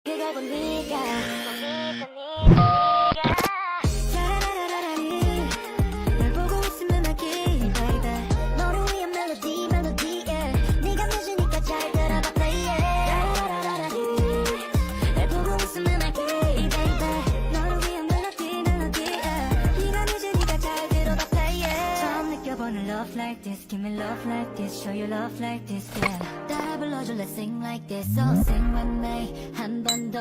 그걸 본 네가 널 보고 있으면 나 기다리다 너를 위한 멜로디 yeah. 네가 뮤지니까 잘 들어봐 play it 널 보고 있으면 나 기다리다 너를 위한 멜로디 yeah. 네가 뮤지니까 잘 들어봐 play it 처음 느껴보는 love like this give me love like this show you love like this yeah. 따라 불러줘 let's sing like this so sing with me 한 번 더